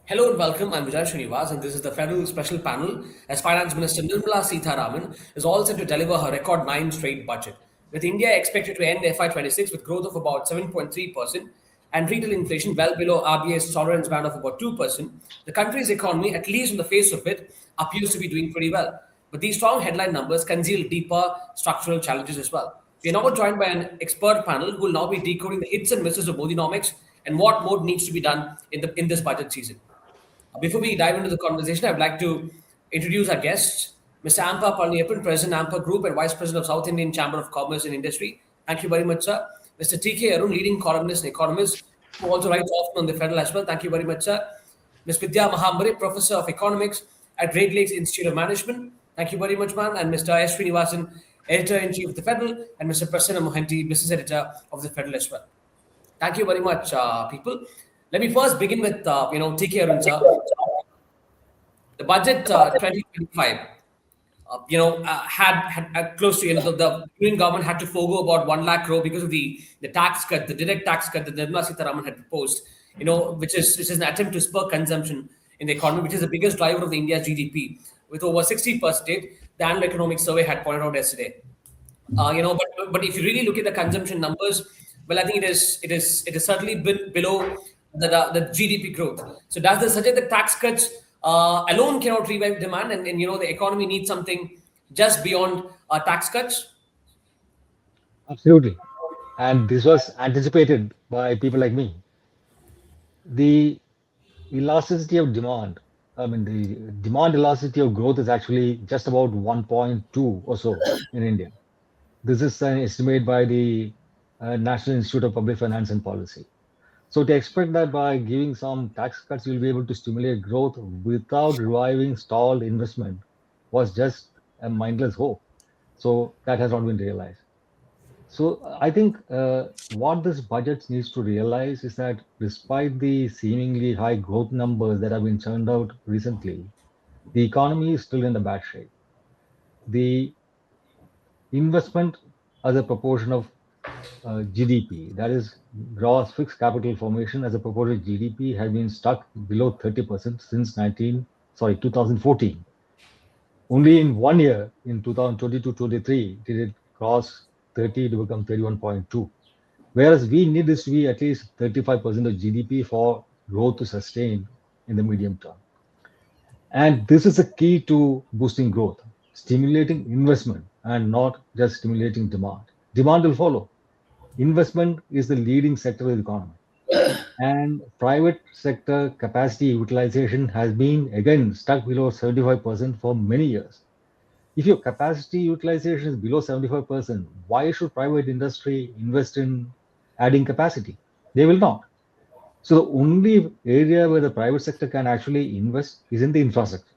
Hello and welcome. I'm Vijay Srinivas, and this is the Federal Special Panel as Finance Minister Nirmala Sitharaman is all set to deliver her record 9 straight budget, with India expected to end FY26 with growth of about 7.3% and retail inflation well below RBI's tolerance band of about 2%. The country's economy, at least on the face of it, appears to be doing pretty well. But these strong headline numbers conceal deeper structural challenges as well. We are now joined by an expert panel who will now be decoding the hits and misses of Modinomics and what more needs to be done in this budget season. Before we dive into the conversation, I would like to introduce our guests, Mr. Ampa Palniappan, President Ampa Group and Vice President of South Indian Chamber of Commerce and Industry. Thank you very much, sir. Mr. T.K. Arun, leading columnist and economist, who also writes often on the Federal as well. Thank you very much, sir. Ms. Vidya Mahambari, Professor of Economics at Great Lakes Institute of Management. Thank you very much, ma'am. And Mr. S. Srinivasan, Editor-in-Chief of the Federal, and Mr. Prasanna Mohanty, Business Editor of the Federal as well. Thank you very much, people. Let me first begin with, TK Arun, sir. The budget 2025, had close to, the Union government had to forego about 1 lakh crore because of the tax cut, the direct tax cut that Nirmala Sitharaman had proposed, which is an attempt to spur consumption in the economy, which is the biggest driver of the India's GDP, with over 60%, the annual economic survey had pointed out yesterday. But if you really look at the consumption numbers, well, I think it is certainly been below the GDP growth. So does this suggest that tax cuts alone cannot revive demand, and the economy needs something just beyond tax cuts? Absolutely. And this was anticipated by people like me. The elasticity of demand, the demand elasticity of growth is actually just about 1.2 or so in India. This is an estimate by the National Institute of Public Finance and Policy. So to expect that by giving some tax cuts, you'll be able to stimulate growth without reviving stalled investment was just a mindless hope. So that has not been realized. So I think what this budget needs to realize is that despite the seemingly high growth numbers that have been churned out recently, the economy is still in a bad shape. The investment as a proportion of GDP, that is gross fixed capital formation as a proportion of GDP, has been stuck below 30% since 2014. Only in 1 year, in 2022-23, did it cross 30 to become 31.2. Whereas we need this to be at least 35% of GDP for growth to sustain in the medium term. And this is a key to boosting growth, stimulating investment and not just stimulating demand. Demand will follow. Investment is the leading sector of the economy. And private sector capacity utilization has been again stuck below 75% for many years. If your capacity utilization is below 75%, why should private industry invest in adding capacity? They will not. So the only area where the private sector can actually invest is in the infrastructure.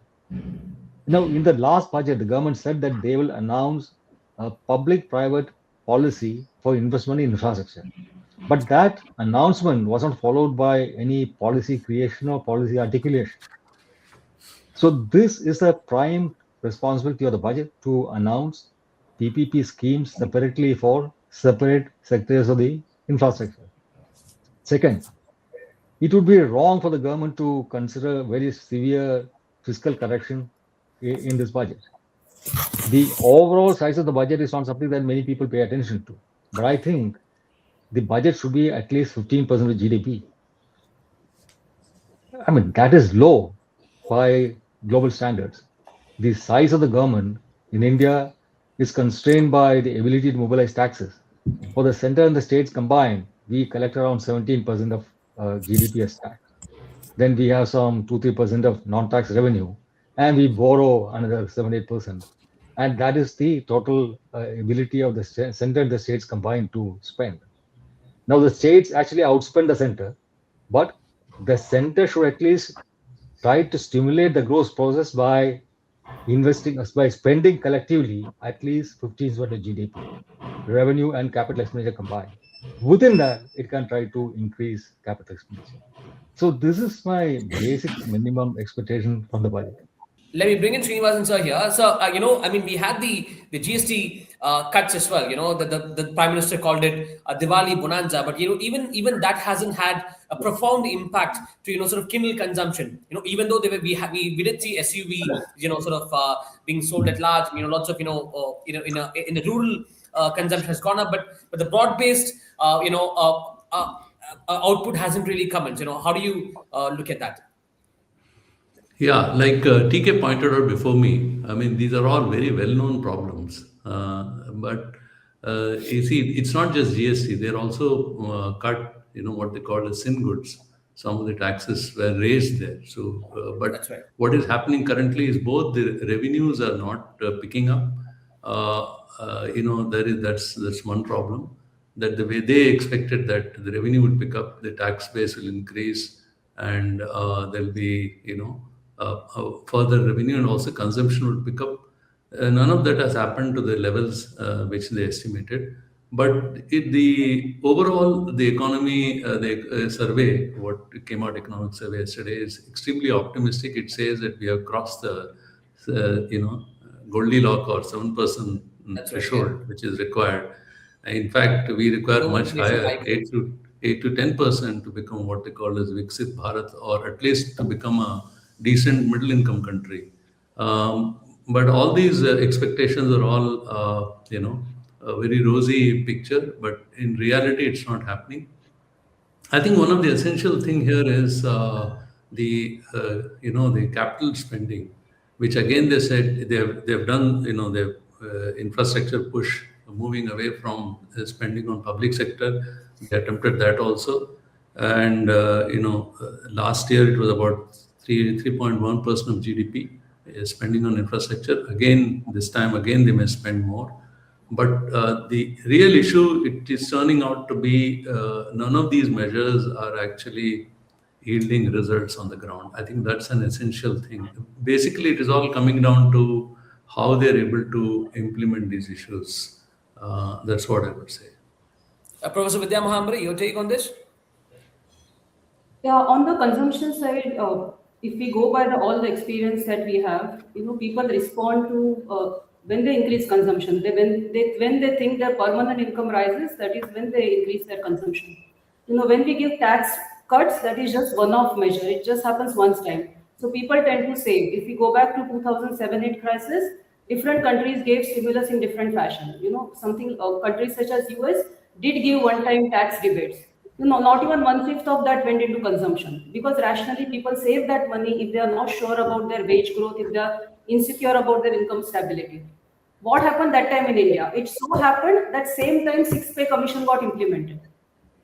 Now, in the last budget, the government said that they will announce a public-private policy for investment in infrastructure. But that announcement wasn't followed by any policy creation or policy articulation. So this is a prime responsibility of the budget to announce PPP schemes separately for separate sectors of the infrastructure. Second, it would be wrong for the government to consider very severe fiscal correction in this budget. The overall size of the budget is not something that many people pay attention to. But I think the budget should be at least 15% of GDP. That is low by global standards. The size of the government in India is constrained by the ability to mobilize taxes. For the center and the states combined, we collect around 17% of GDP as tax. Then we have some 2-3% of non-tax revenue, and we borrow another 7-8%. And that is the total ability of the center and the states combined to spend. Now, the states actually outspend the center, but the center should at least try to stimulate the growth process by spending collectively at least 15% of GDP, revenue and capital expenditure combined. Within that, it can try to increase capital expenditure. So this is my basic minimum expectation from the budget. Let me bring in Srinivasan sir here. So, we had the GST cuts as well. The Prime Minister called it a Diwali bonanza, but even that hasn't had a profound impact to sort of kindle consumption. Even though we did see SUV sort of being sold at large. Lots of in the rural consumption has gone up, but the broad based output hasn't really come in. How do you look at that? Yeah, like TK pointed out before me, I mean, these are all very well known problems. But you see, it's not just GST, they're also cut, what they call as sin goods. Some of the taxes were raised there. So, That's but right. what is happening currently is both the revenues are not picking up. That's one problem. That the way they expected that the revenue would pick up, the tax base will increase, and there'll be further revenue, and also consumption will pick up. None of that has happened to the levels which they estimated. But the overall, the economy, the survey, what came out economic survey yesterday is extremely optimistic. It says that we have crossed the, Goldilocks or 7% That's right. Yeah. threshold, which is required. In fact, we require No much inflation higher, hike. 8 to 10% to become what they call as Viksit Bharat, or at least to become a decent middle income country. But all these expectations are all, a very rosy picture, but in reality, it's not happening. I think one of the essential thing here is the capital spending, which again they said they've done, the infrastructure push, moving away from spending on public sector. They attempted that also, and last year it was about 3.1% of GDP spending on infrastructure. Again, this time again they may spend more. But the real issue, it is turning out to be none of these measures are actually yielding results on the ground. I think that's an essential thing. Basically, it is all coming down to how they're able to implement these issues. That's what I would say. Professor Vidya Mahamri, your take on this? Yeah, on the consumption side, if we go by all the experience that we have, people respond to when they increase consumption. When they think their permanent income rises, that is when they increase their consumption. When we give tax cuts, that is just one-off measure. It just happens once time. So people tend to save. If we go back to 2007-8 crisis, different countries gave stimulus in different fashion. Countries such as US did give one-time tax rebates. Not even one-fifth of that went into consumption, because rationally people save that money if they are not sure about their wage growth, if they are insecure about their income stability. What happened that time in India? It so happened that same time six-pay commission got implemented.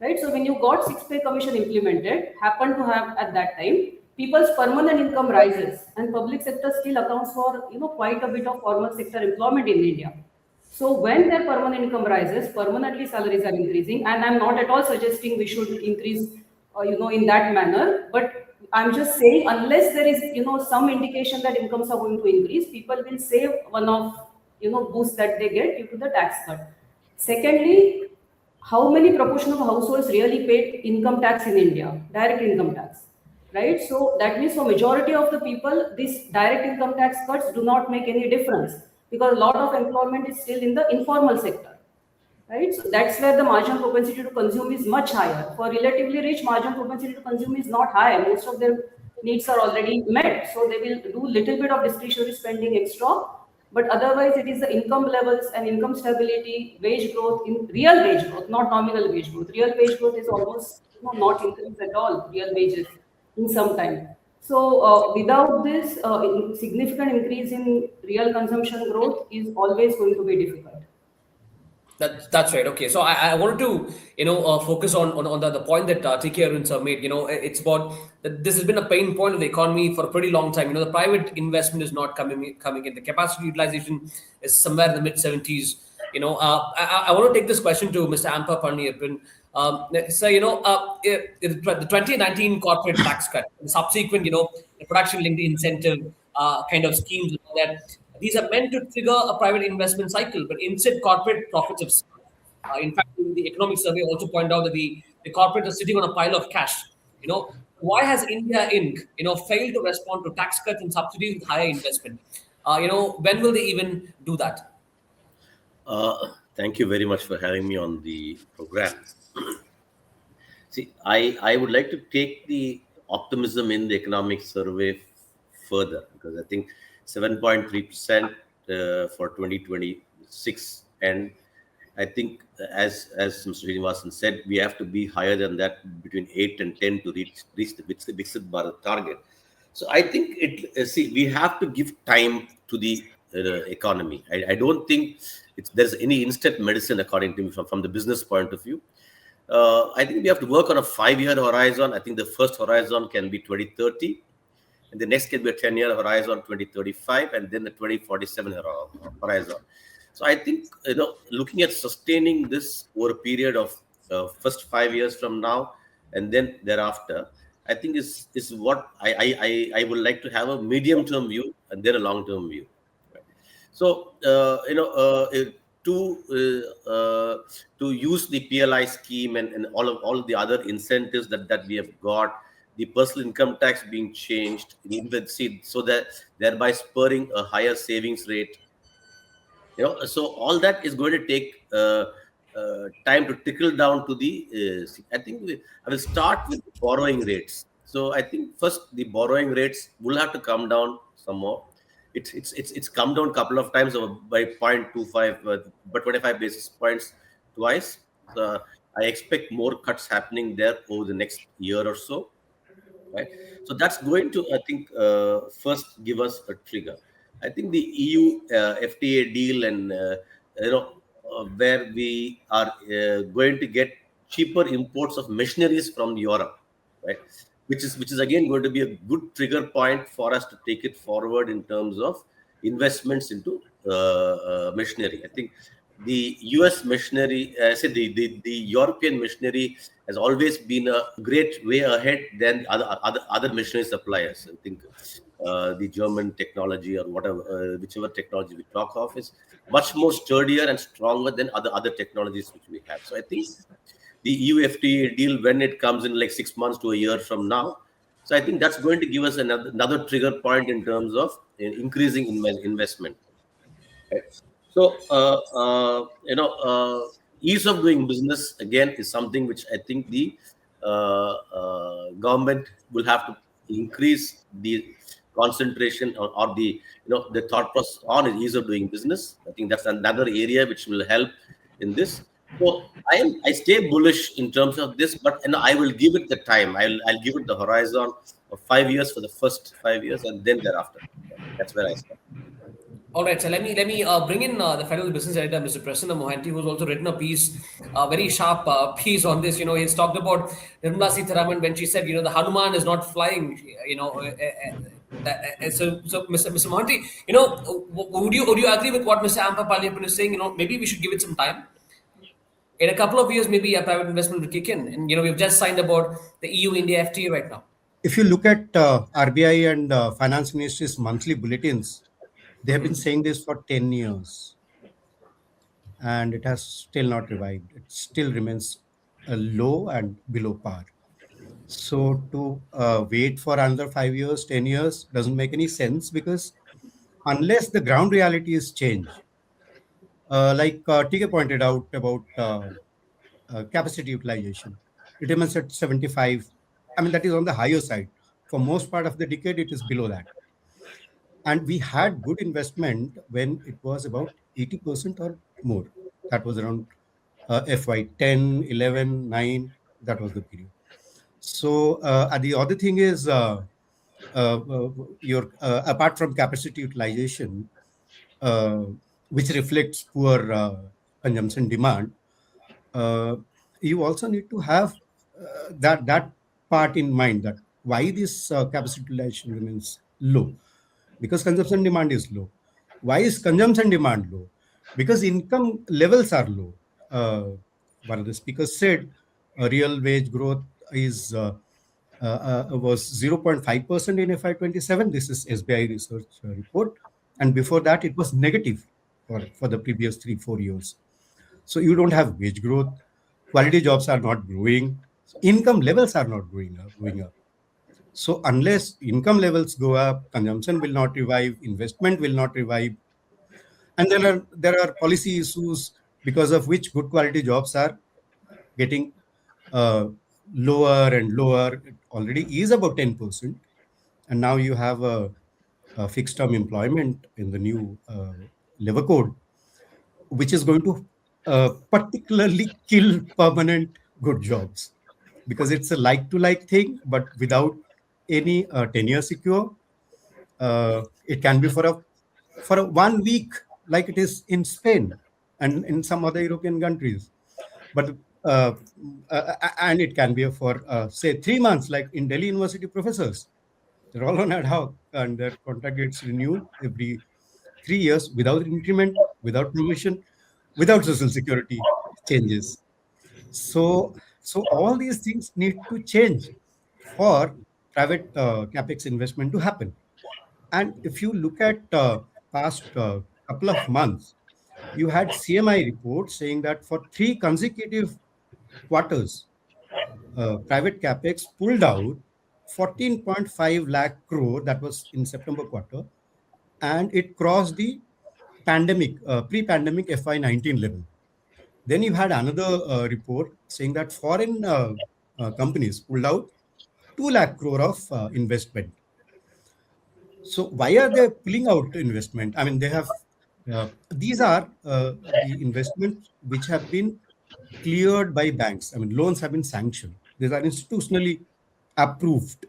Right? So when you got six-pay commission implemented, happened to have at that time, people's permanent income rises, and public sector still accounts for quite a bit of formal sector employment in India. So when their permanent income rises, permanently salaries are increasing, and I'm not at all suggesting we should increase, in that manner. But I'm just saying, unless there is, some indication that incomes are going to increase, people will save one of, boost that they get due to the tax cut. Secondly, how many proportion of households really paid income tax in India, direct income tax, right? So that means for majority of the people, these direct income tax cuts do not make any difference, because a lot of employment is still in the informal sector, right? So that's where the marginal propensity to consume is much higher. For relatively rich, marginal propensity to consume is not high. Most of their needs are already met, so they will do little bit of discretionary spending extra. But otherwise, it is the income levels and income stability, wage growth, in real wage growth, not nominal wage growth. Real wage growth is almost not increased at all, real wages in some time. So without this, significant increase in real consumption growth is always going to be difficult. That's right. Okay, so I wanted to focus on the point that TK Arun sir made. It's about that this has been a pain point of the economy for a pretty long time. The private investment is not coming in. The capacity utilization is somewhere in the mid 70s. I want to take this question to Mr. Ampa Parniyappan. So the 2019 corporate tax cut, the subsequent the production linked incentive kind of schemes and all that. These are meant to trigger a private investment cycle, but instead corporate profits have surged. In fact, the economic survey also pointed out that the corporate is sitting on a pile of cash. Why has India Inc. failed to respond to tax cuts and subsidies with higher investment? When will they even do that? Thank you very much for having me on the program. See, I would like to take the optimism in the economic survey further, because I think 7.3% for 2026, and I think as Mr. Srinivasan said, we have to be higher than that, between 8 and 10, to reach the Viksit Bharat target. So I think see, we have to give time to the economy. I don't think there's any instant medicine, according to me, from the business point of view. I think we have to work on a 5-year horizon. I think the first horizon can be 2030, and the next can be a 10-year horizon, 2035, and then the 2047 horizon. So I think, looking at sustaining this over a period of first 5 years from now and then thereafter, I think is what I would like to have, a medium-term view and then a long-term view. Right? So to use the PLI scheme and all of the other incentives that we have got, the personal income tax being changed, so that thereby spurring a higher savings rate. So all that is going to take time to trickle down to the. I think I will start with borrowing rates. So I think first the borrowing rates will have to come down some more. It's come down a couple of times by 0.25, but 25 basis points twice. I expect more cuts happening there over the next year or so. Right. So that's going to, I think, first give us a trigger. I think the EU FTA deal, and where we are going to get cheaper imports of machineries from Europe, right? Which is again going to be a good trigger point for us to take it forward in terms of investments into machinery. I think the US machinery, the European machinery has always been a great way ahead than other machinery suppliers. I think the German technology, or whatever, whichever technology we talk of, is much more sturdier and stronger than other technologies which we have. So I think the EU FTA deal, when it comes in like 6 months to a year from now, so I think that's going to give us another trigger point in terms of increasing investment. Right. So, ease of doing business again is something which I think the government will have to increase the concentration, or the thought process on ease of doing business. I think that's another area which will help in this. So I stay bullish in terms of this, but I will give it the time. I'll give it the horizon of 5 years for the first 5 years, and then thereafter. That's where I stand. All right, so let me bring in the Federal Business Editor, Mr. Prasanna Mohanty, who's also written a piece, a very sharp piece on this. He's talked about Nirmala Sitharaman when she said, the Hanuman is not flying. So Mr. Mohanty, would you agree with what Mr. Ampapaliyappan is saying? Maybe we should give it some time. In a couple of years, maybe a private investment will kick in. And we've just signed about the EU-India FTA right now. If you look at RBI and Finance Ministry's monthly bulletins, they have been saying this for 10 years, and it has still not revived. It still remains low and below par. So to wait for another 5 years, 10 years doesn't make any sense, because unless the ground reality is changed, like TK pointed out about capacity utilization, it remains at 75. I mean, that is on the higher side. For most part of the decade, it is below that. And we had good investment when it was about 80% or more. That was around FY 10, 11, 9. That was the period. So the other thing is, apart from capacity utilization, which reflects poor consumption demand, you also need to have that part in mind, that why this capacity utilization remains low. Because consumption demand is low. Why is consumption demand low? Because income levels are low. One of the speakers said real wage growth is was 0.5% in FY27. This is SBI research report. And before that, it was negative for the previous 3-4 years. So you don't have wage growth. Quality jobs are not growing. Income levels are not going up. So unless income levels go up, consumption will not revive, investment will not revive. And there are policy issues because of which good quality jobs are getting lower and lower. It already is about 10%, and now you have a fixed term employment in the new labor code, which is going to particularly kill permanent good jobs, because it's a like to like thing, but without any tenure secure. It can be for a 1 week, like it is in Spain and in some other European countries. But and it can be for say 3 months, like in Delhi University professors. They're all on ad hoc, and their contract gets renewed every 3 years without increment, without promotion, without social security changes. So all these things need to change for private capex investment to happen. And if you look at past couple of months, you had CMI report saying that for 3 consecutive quarters, private capex pulled out 14.5 lakh crore. That was in September quarter, and it crossed the pre-pandemic FY19 level. Then you had another report saying that foreign companies pulled out 2 lakh crore of investment. So why are they pulling out investment? I mean, they have these are the investments which have been cleared by banks. I mean, loans have been sanctioned. These are institutionally approved.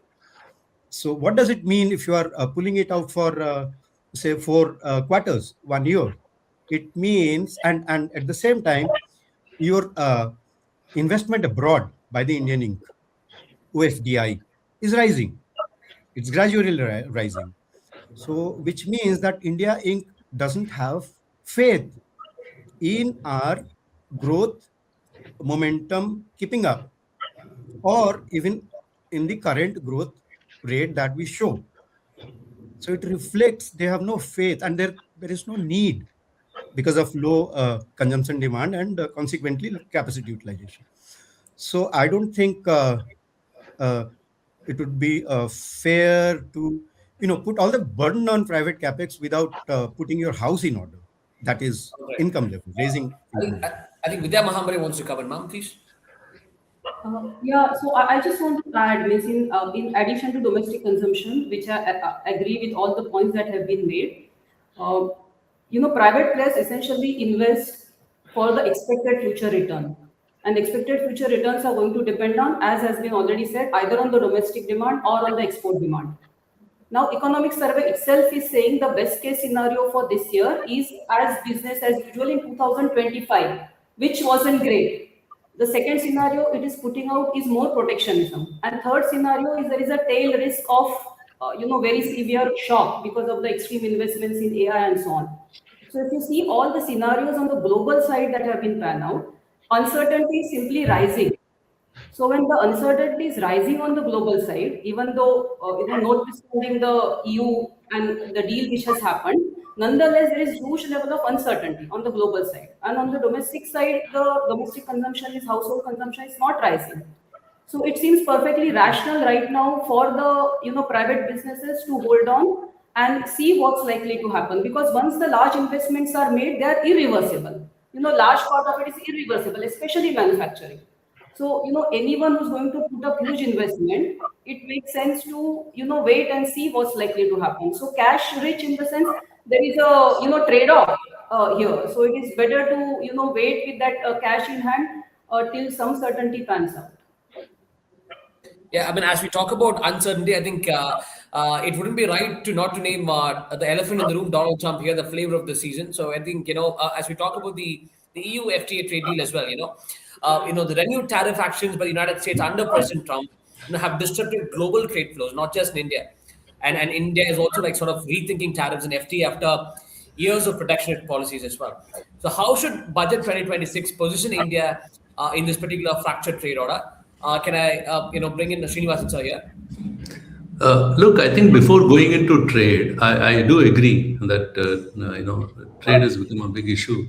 So what does it mean if you are pulling it out for say 4 quarters, 1 year? It means, and at the same time, your investment abroad by the Indian Inc. OFDI is rising. It's gradually rising. So, which means that India Inc. doesn't have faith in our growth momentum keeping up, or even in the current growth rate that we show. So it reflects they have no faith, and there is no need because of low consumption demand and consequently capacity utilization. So I don't think it would be fair to put all the burden on private capex without putting your house in order. That is Okay. income level, raising I think, income level. I think Vidya Mahamari wants to comment. Ma'am, please. Yeah, so I just want to add, means in addition to domestic consumption, which I agree with all the points that have been made, uh, private players essentially invest for the expected future return. And expected future returns are going to depend on, as has been already said, either on the domestic demand or on the export demand. Now, economic survey itself is saying the best case scenario for this year is as business as usual in 2025, which wasn't great. The second scenario it is putting out is more protectionism, and third scenario is there is a tail risk of very severe shock because of the extreme investments in AI and so on. So if you see all the scenarios on the global side that have been panned out, uncertainty is simply rising. So when the uncertainty is rising on the global side, even though notwithstanding the EU and the deal which has happened, nonetheless there is huge level of uncertainty on the global side. And on the domestic side, the domestic consumption is household consumption is not rising. So it seems perfectly rational right now for the private businesses to hold on and see what's likely to happen, because once the large investments are made, they are irreversible. Large part of it is irreversible, especially manufacturing. So, anyone who's going to put up huge investment, it makes sense to, wait and see what's likely to happen. So cash rich in the sense there is a, trade-off here. So it is better to, wait with that cash in hand till some certainty pans out. Yeah, I mean, as we talk about uncertainty, I think it wouldn't be right to not to name the elephant in the room, Donald Trump here, the flavor of the season. So I think as we talk about the EU FTA trade deal as well, the renewed tariff actions by the United States under President Trump, have disrupted global trade flows, not just in India, and India is also like sort of rethinking tariffs and FTA after years of protectionist policies as well. So how should Budget 2026 position India in this particular fractured trade order? Can I, bring in Srinivasan sir here? Look, I think before going into trade, I do agree that trade has become a big issue.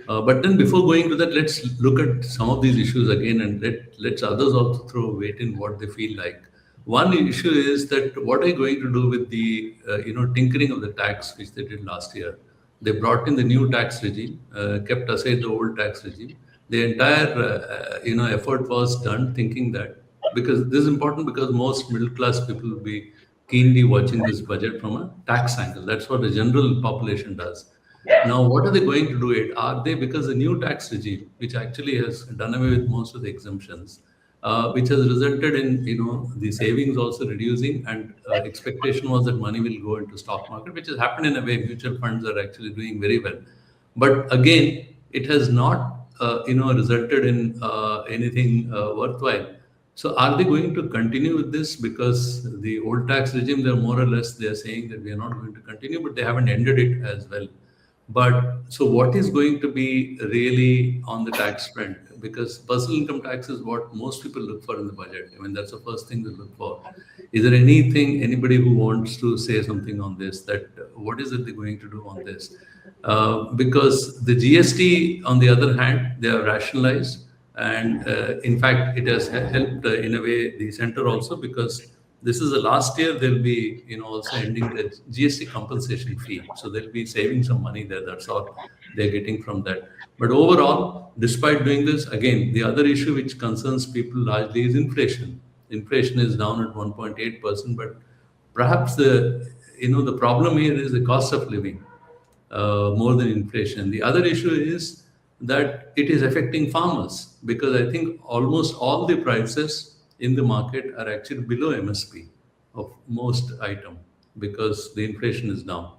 But then before going to that, let's look at some of these issues again, and let's others also throw weight in what they feel like. One issue is that what are you going to do with the tinkering of the tax which they did last year? They brought in the new tax regime, kept aside the old tax regime. The entire effort was done thinking that, because this is important, because most middle class people will be keenly watching this budget from a tax angle. That's what the general population does. Now, what are they going to do it? Are they, because the new tax regime, which actually has done away with most of the exemptions, which has resulted in the savings also reducing, and expectation was that money will go into stock market, which has happened in a way. Mutual funds are actually doing very well, but again, it has not resulted in anything worthwhile. So are they going to continue with this? Because the old tax regime, they're more or less, they're saying that we are not going to continue, but they haven't ended it as well. But so what is going to be really on the tax front? Because personal income tax is what most people look for in the budget. I mean, that's the first thing they look for. Is there anybody who wants to say something on this, that what is it they're going to do on this? Because the GST, on the other hand, they have rationalized. And in fact, it has helped in a way the center also, because this is the last year they'll be also ending the GST compensation fee. So they'll be saving some money there. That's all they're getting from that. But overall, despite doing this, again, the other issue which concerns people largely is inflation. Inflation is down at 1.8%, but perhaps the problem here is the cost of living more than inflation. The other issue is that it is affecting farmers, because I think almost all the prices in the market are actually below MSP of most item, because the inflation is down.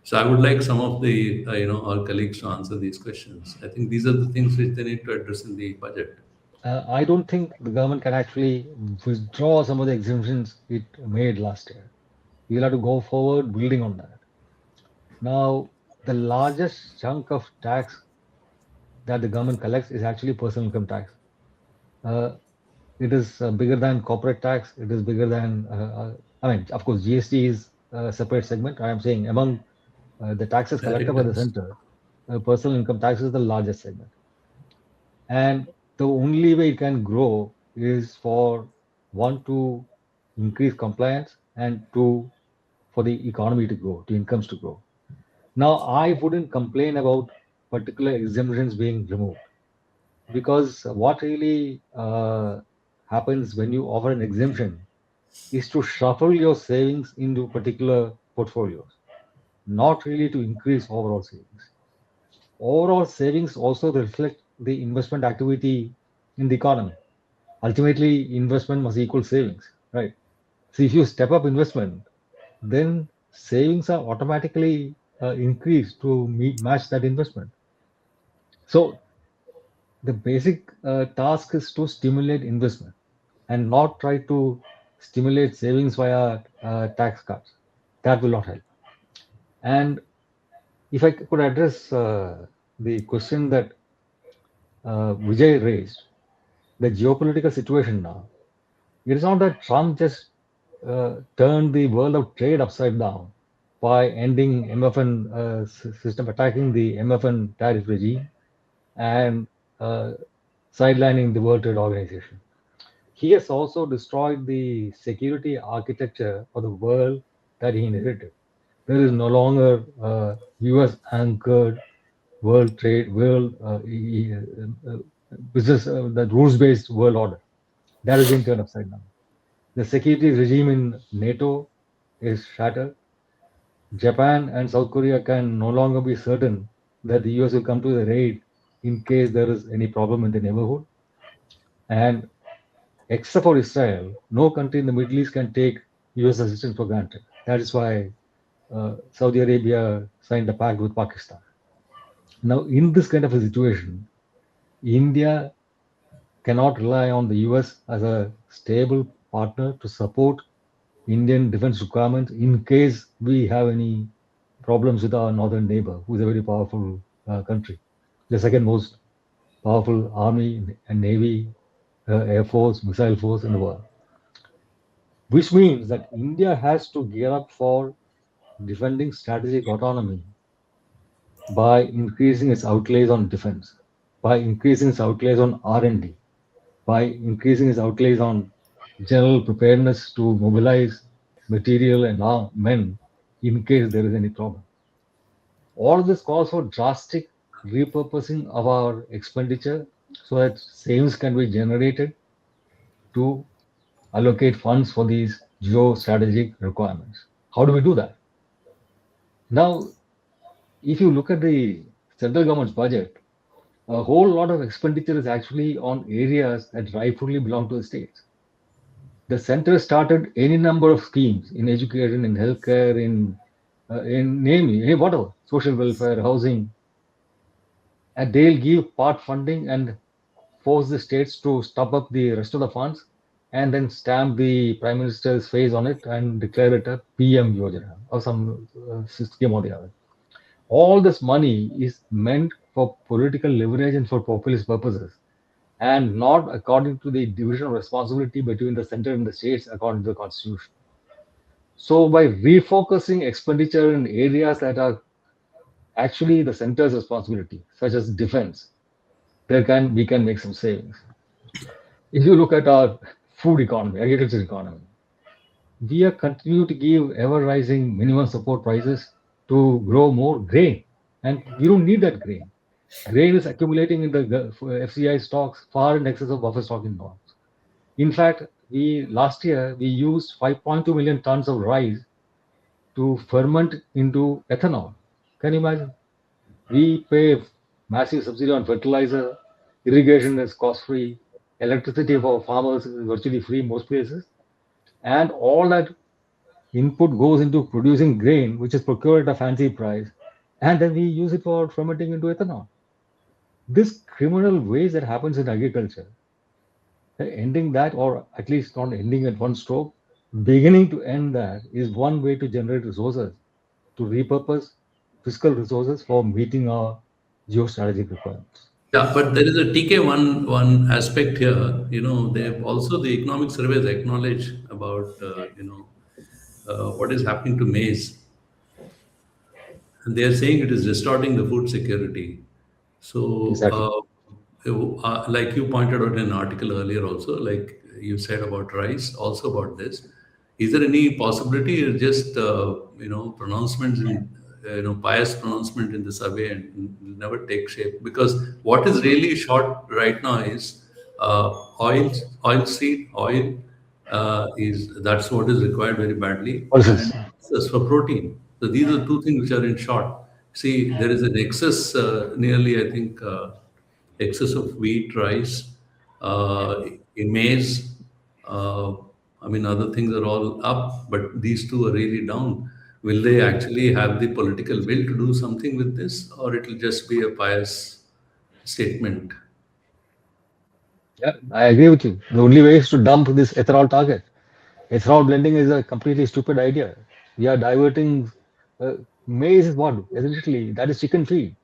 So I would like some of the our colleagues to answer these questions. I think these are the things which they need to address in the budget. I don't think the government can actually withdraw some of the exemptions it made last year. We'll have to go forward building on that. Now, the largest chunk of tax that the government collects is actually personal income tax. It is bigger than corporate tax. It is bigger than, I mean, of course, GST is a separate segment. I am saying among the taxes collected by the center, personal income tax is the largest segment. And the only way it can grow is for one, to increase compliance, and two, for the economy to grow, the incomes to grow. Now, I wouldn't complain about particular exemptions being removed, because what really happens when you offer an exemption is to shuffle your savings into particular portfolios, not really to increase overall savings. Overall savings also reflect the investment activity in the economy. Ultimately, investment must equal savings, right? So if you step up investment, then savings are automatically increased to match that investment. So the basic task is to stimulate investment and not try to stimulate savings via tax cuts. That will not help. And if I could address the question that Vijay raised, the geopolitical situation now, it is not that Trump just turned the world of trade upside down by ending MFN system, attacking the MFN tariff regime, and sidelining the World Trade Organization. He has also destroyed the security architecture of the world that he inherited. There is no longer a US anchored world trade, business, the rules based world order. That has been turned upside down. The security regime in NATO is shattered. Japan and South Korea can no longer be certain that the US will come to the aid in case there is any problem in the neighborhood. And except for Israel, no country in the Middle East can take US assistance for granted. That is why Saudi Arabia signed a pact with Pakistan. Now, in this kind of a situation, India cannot rely on the US as a stable partner to support Indian defense requirements in case we have any problems with our northern neighbor, who is a very powerful country, the second most powerful army and navy, air force, missile force in the world. Which means that India has to gear up for defending strategic autonomy by increasing its outlays on defense, by increasing its outlays on R&D, by increasing its outlays on general preparedness to mobilize material and men in case there is any problem. All of this calls for drastic repurposing of our expenditure so that savings can be generated to allocate funds for these geo-strategic requirements. How do we do that? Now, if you look at the central government's budget, a whole lot of expenditure is actually on areas that rightfully belong to the states. The center started any number of schemes in education, in healthcare, in namely whatever, social welfare, housing, and they'll give part funding and force the states to stop up the rest of the funds and then stamp the prime minister's face on it and declare it a PM Yojana or some scheme or the other. All this money is meant for political leverage and for populist purposes, and not according to the division of responsibility between the center and the states according to the constitution. So, by refocusing expenditure in areas that are actually the center's responsibility, such as defense, we can make some savings. If you look at our food economy, agriculture economy, we are continuing to give ever rising minimum support prices to grow more grain, and we don't need that grain. Grain is accumulating in the FCI stocks far in excess of buffer stocking norms. In fact, last year we used 5.2 million tons of rice to ferment into ethanol. Can you imagine? We pay massive subsidy on fertilizer, irrigation is cost-free, electricity for farmers is virtually free in most places, and all that input goes into producing grain, which is procured at a fancy price, and then we use it for fermenting into ethanol. This criminal waste that happens in agriculture, ending that, or at least not ending at one stroke, beginning to end that is one way to generate resources, to repurpose fiscal resources for meeting our geostrategic requirements. Yeah, but there is a TK one aspect here. They've also, the economic surveys acknowledge about what is happening to maize, and they are saying it is distorting the food security. So, Exactly. like you pointed out in an article earlier, also, like you said about rice, also about this. Is there any possibility, or just pronouncements in pious pronouncement in the survey and will never take shape? Because what is really short right now is oil is that's what is required very badly, Pulses. and access for protein. So these are two things which are in short. See, there is an excess, nearly, I think, excess of wheat, rice, in maize. I mean, other things are all up, but these two are really down. Will they actually have the political will to do something with this, or it will just be a pious statement? Yeah, I agree with you. The only way is to dump this ethanol target. Ethanol blending is a completely stupid idea. We are diverting. Maize is what? Essentially, that is chicken feed.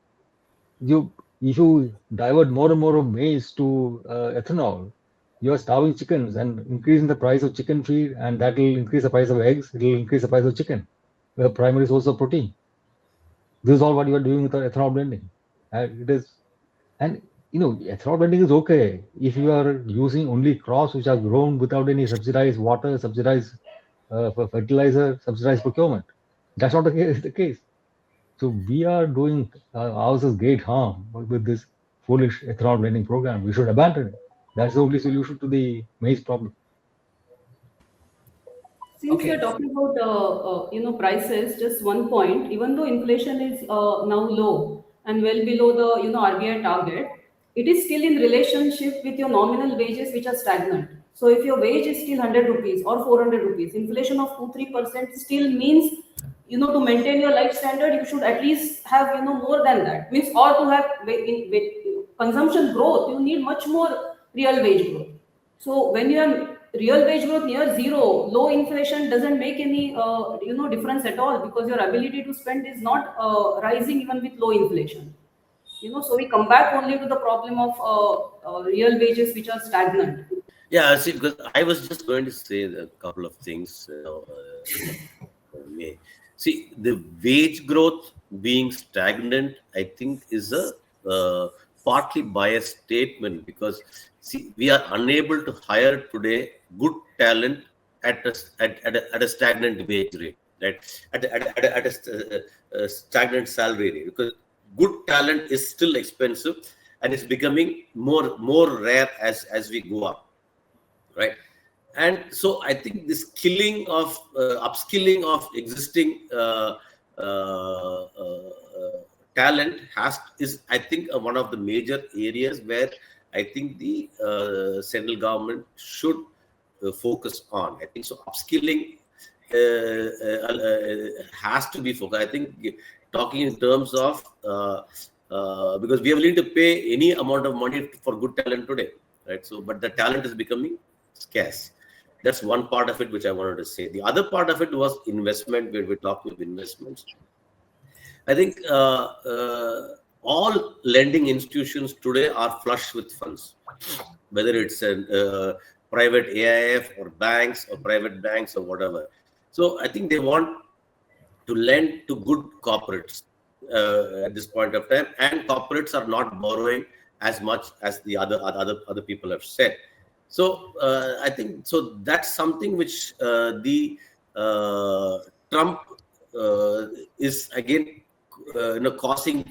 If you divert more and more of maize to ethanol, you are starving chickens and increasing the price of chicken feed, and that will increase the price of eggs. It will increase the price of chicken, the primary source of protein. This is all what you are doing with the ethanol blending. And it is, and ethanol blending is okay if you are using only crops which are grown without any subsidized water, subsidized fertilizer, subsidized procurement. That's not the case. So we are doing ourselves great harm with this foolish ethanol blending program. We should abandon it. That's the only solution to the maize problem. Since we are talking about prices, just one point. Even though inflation is now low and well below the RBI target, it is still in relationship with your nominal wages, which are stagnant. So if your wage is still 100 rupees or 400 rupees, inflation of 2-3% still means, to maintain your life standard, you should at least have more than that. Means, or to have consumption growth, you need much more real wage growth. So when you have real wage growth near zero, low inflation doesn't make any difference at all, because your ability to spend is not rising even with low inflation. So we come back only to the problem of real wages which are stagnant. Yeah, see, because I was just going to say a couple of things. See, the wage growth being stagnant, I think, is a partly biased statement, because see, we are unable to hire today good talent at a stagnant wage rate. right? At a stagnant salary rate, because good talent is still expensive and it's becoming more rare as we go up, right? And so I think this killing of upskilling of existing talent is I think one of the major areas where I think the central government should focus on. I think so. Upskilling has to be focused. I think talking in terms of because we are willing to pay any amount of money for good talent today, right? So, but the talent is becoming scarce. That's one part of it which I wanted to say. The other part of it was investment, where we talked with investments. I think all lending institutions today are flush with funds, whether it's a private AIF or banks or private banks or whatever. So I think they want to lend to good corporates at this point of time, and corporates are not borrowing as much as the other people have said. So I think so that's something which the Trump is again causing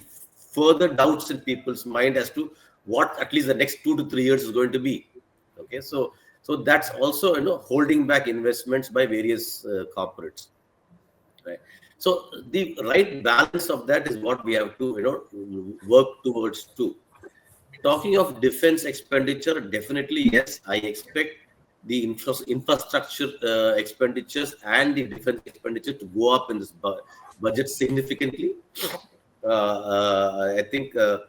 further doubts in people's mind as to what at least the next 2 to 3 years is going to be. Okay, so that's also holding back investments by various corporates, right? So the right balance of that is what we have to work towards too. Talking of defense expenditure, definitely yes, I expect the infrastructure expenditures and the defense expenditure to go up in this budget significantly. I think our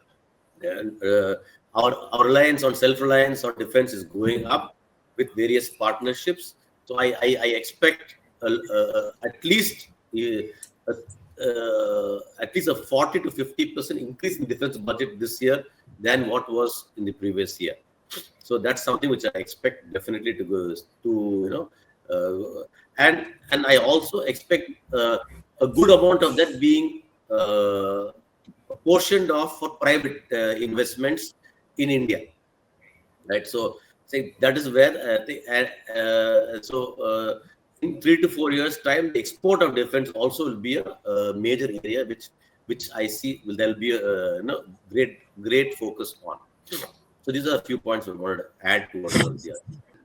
reliance on self-reliance on defense is going up with various partnerships. So I expect at least a 40 to 50% increase in defense budget this year than what was in the previous year. So that's something which I expect definitely to go to and I also expect a good amount of that being portioned off for private investments in India, right? So say that is where in 3 to 4 years time, the export of defense also will be a major area which I see there'll be a great focus on. So these are a few points we wanted to add to what was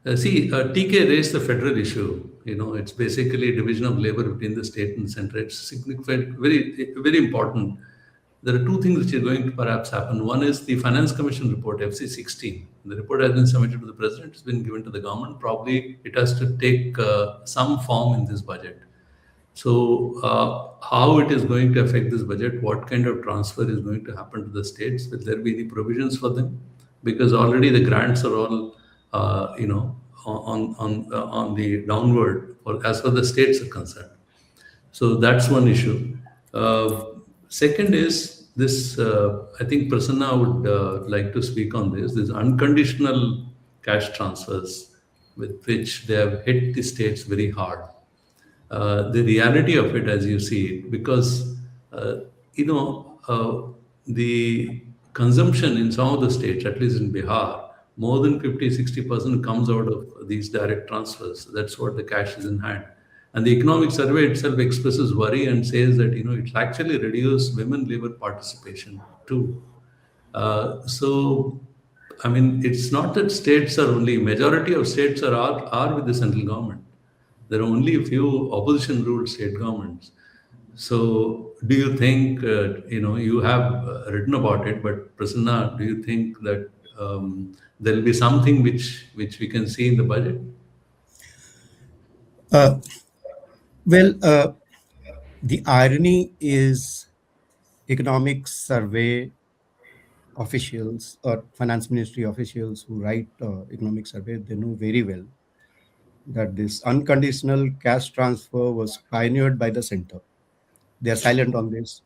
the TK raised the federal issue. It's basically division of labor between the state and center. It's significant, very, very important. There are two things which are going to perhaps happen. One is the Finance Commission report, FC16. The report has been submitted to the president. It's been given to the government. Probably it has to take some form in this budget. So how it is going to affect this budget, what kind of transfer is going to happen to the states? Will there be any provisions for them? Because already the grants are all, on the downward as far as the states are concerned. So that's one issue. Second is this, I think Prasanna would like to speak on this unconditional cash transfers with which they have hit the states very hard. The reality of it, as you see it, because the consumption in some of the states, at least in Bihar, more than 50-60% comes out of these direct transfers. That's what the cash is in hand. And the economic survey itself expresses worry and says that it's actually reduced women labor participation too. So I mean, it's not that states are only, majority of states are with the central government. There are only a few opposition ruled state governments. So do you think, you have written about it, but Prasanna, do you think that there will be something which we can see in the budget? The irony is economic survey officials or finance ministry officials who write economic survey, they know very well that this unconditional cash transfer was pioneered by the center. They are silent on this.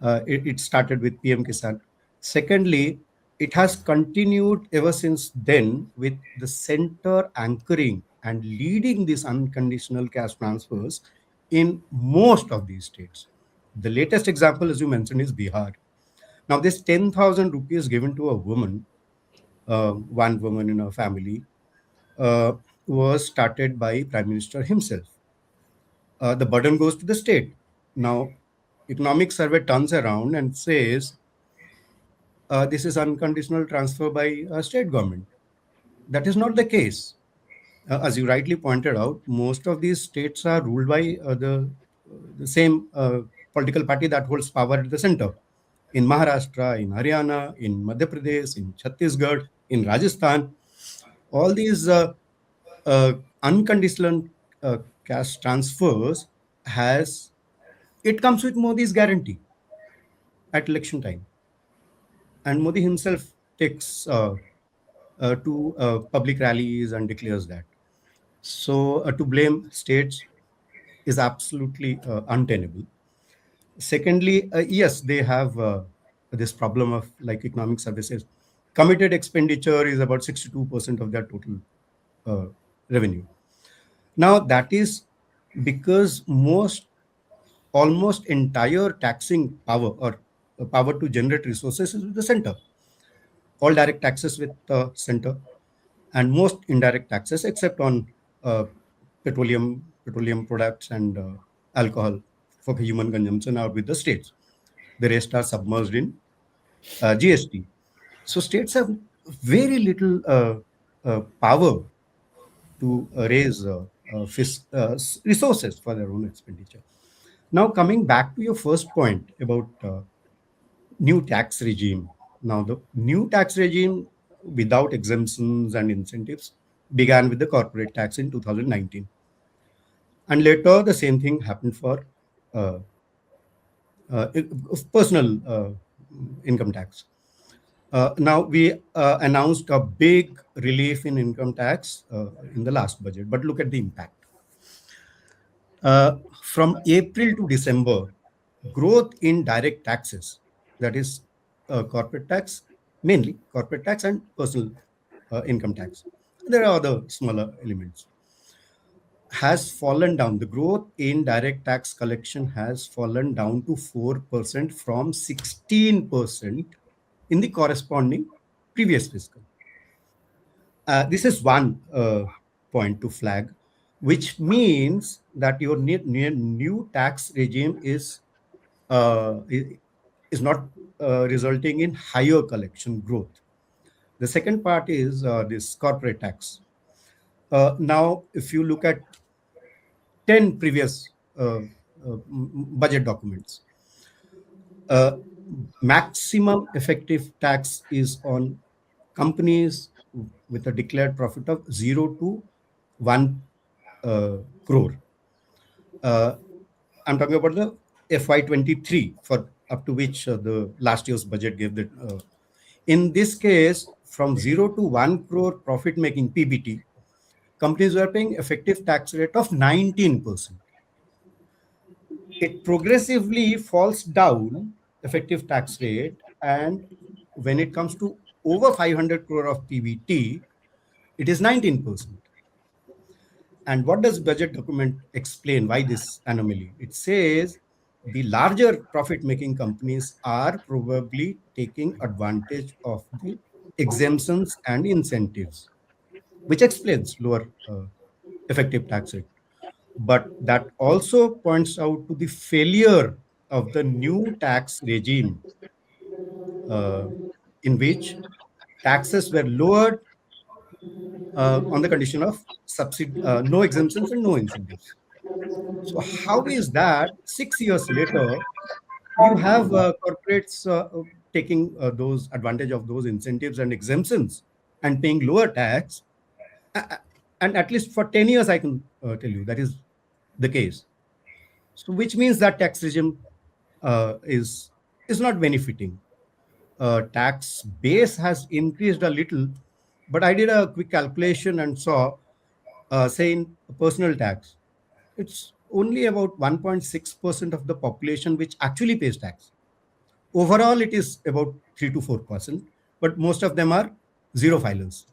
It started with PM Kisan. Secondly, it has continued ever since then with the center anchoring and leading these unconditional cash transfers in most of these states. The latest example, as you mentioned, is Bihar. Now, this 10,000 rupees given to a woman, one woman in a family, was started by Prime Minister himself. the burden goes to the state. Now, economic survey turns around and says this is unconditional transfer by state government. That is not the case. As you rightly pointed out, most of these states are ruled by the same political party that holds power at the center. In Maharashtra, in Haryana, in Madhya Pradesh, in Chhattisgarh, in Rajasthan, all these unconditional cash transfers it comes with Modi's guarantee at election time. And Modi himself takes to public rallies and declares that. So to blame states is absolutely untenable. Secondly, yes, they have this problem of, like economic services, committed expenditure is about 62% of their total revenue. Now, that is because almost entire taxing power or power to generate resources is with the center. All direct taxes with the center, and most indirect taxes, except on petroleum products and alcohol for human consumption, are with the states. The rest are submerged in GST. So states have very little power to raise resources for their own expenditure. Now, coming back to your first point about new tax regime. Now, the new tax regime without exemptions and incentives began with the corporate tax in 2019. And later, the same thing happened for personal income tax. Now, we announced a big relief in income tax in the last budget, but look at the impact. From April to December, growth in direct taxes, that is corporate tax, mainly corporate tax and personal income tax. There are other smaller elements. Has fallen down. The growth in direct tax collection has fallen down to 4% from 16% in the corresponding previous fiscal. This is one point to flag, which means that your new tax regime is not resulting in higher collection growth. The second part is this corporate tax. Now, if you look at 10 previous budget documents, maximum effective tax is on companies with a declared profit of 0 to 1 crore. I'm talking about the FY23, for up to which the last year's budget gave the. In this case, from 0 to 1 crore profit making PBT, companies were paying effective tax rate of 19%. It progressively falls down, effective tax rate, and when it comes to over 500 crore of PBT, it is 19%. And what does budget document explain why this anomaly? It says the larger profit-making companies are probably taking advantage of the exemptions and incentives, which explains lower effective tax rate. But that also points out to the failure of the new tax regime in which taxes were lowered on the condition of no exemptions and no incentives. So how is that 6 years later you have corporates taking those advantage of those incentives and exemptions and paying lower tax? And at least for 10 years, I can tell you that is the case. So which means that tax regime is not benefiting. Tax base has increased a little, but I did a quick calculation and saw, say in personal tax, it's only about 1.6% of the population which actually pays tax. Overall, it is about 3 to 4%, but most of them are zero filers.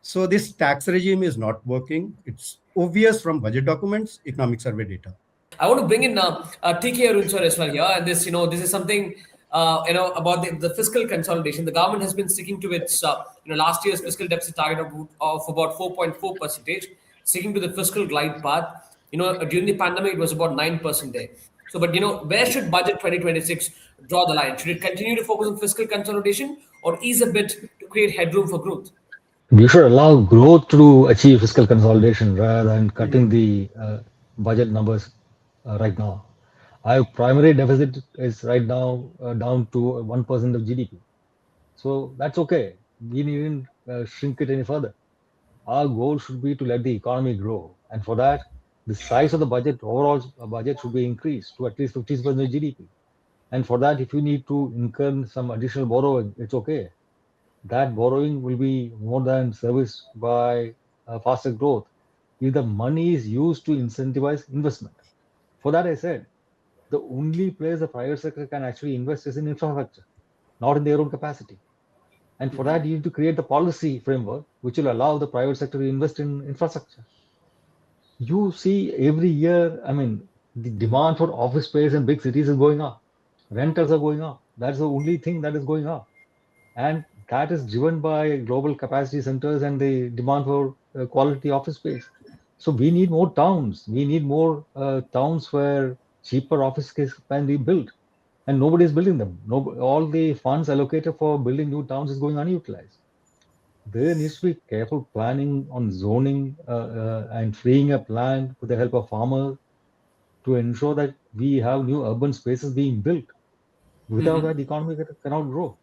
So this tax regime is not working. It's obvious from budget documents, economic survey data. I want to bring in TK Arun as well here, and this, this is something about the fiscal consolidation. The government has been sticking to its last year's fiscal deficit target of about 4.4%, sticking to the fiscal glide path. During the pandemic, it was about 9% there. So, but where should budget 2026 draw the line? Should it continue to focus on fiscal consolidation or ease a bit to create headroom for growth? We should allow growth to achieve fiscal consolidation rather than cutting the budget numbers right now. Our primary deficit is right now down to 1% of GDP. So that's okay. We needn't shrink it any further. Our goal should be to let the economy grow. And for that, the size of the budget, overall budget, should be increased to at least 50% of GDP. And for that, if you need to incur some additional borrowing, it's okay. That borrowing will be more than serviced by faster growth if the money is used to incentivize investment. For that, I said, the only place the private sector can actually invest is in infrastructure, not in their own capacity. And for that, you need to create the policy framework which will allow the private sector to invest in infrastructure. You see, every year, I mean, the demand for office space in big cities is going up. Rentals are going up. That's the only thing that is going up. And that is driven by global capacity centers and the demand for quality office space. So we need more towns. We need more towns where cheaper office space can be built, and nobody is building them. No, all the funds allocated for building new towns is going unutilized. There needs to be careful planning on zoning and freeing up land with the help of farmers to ensure that we have new urban spaces being built. Without that, the economy cannot grow.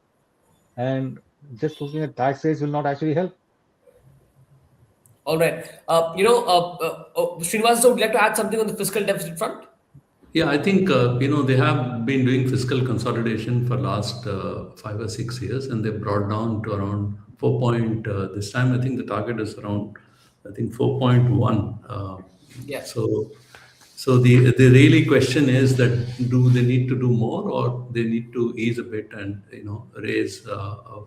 And just looking at tax rates will not actually help. All right. Srinivas, would you like to add something on the fiscal deficit front? Yeah, I think they have been doing fiscal consolidation for last 5 or 6 years, and they've brought down to around 4 point. This time, I think the target is around, I think 4.1. Yeah. So the really question is that do they need to do more, or they need to ease a bit and raise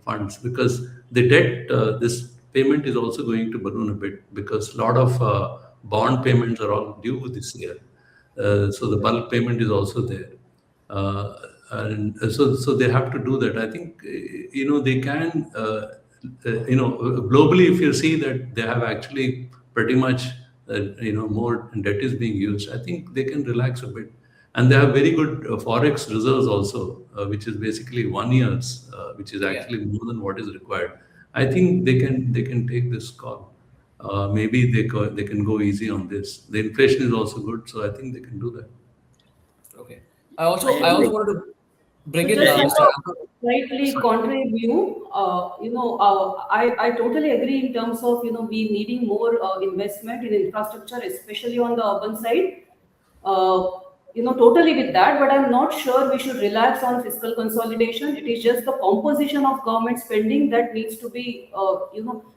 funds, because the debt this payment is also going to balloon a bit, because a lot of bond payments are all due this year. So the bulk payment is also there, and so they have to do that. I think they can globally, if you see that they have actually pretty much more debt is being used, I think they can relax a bit, and they have very good forex reserves also, which is basically 1 year's, which is actually more than what is required. I think they can take this call. Maybe they can go easy on this. The inflation is also good, so I think they can do that. Okay. I also wanted to bring in Just Mr. a slightly contrary view. I totally agree in terms of we needing more investment in infrastructure, especially on the urban side. Totally with that, but I'm not sure we should relax on fiscal consolidation. It is just the composition of government spending that needs to be,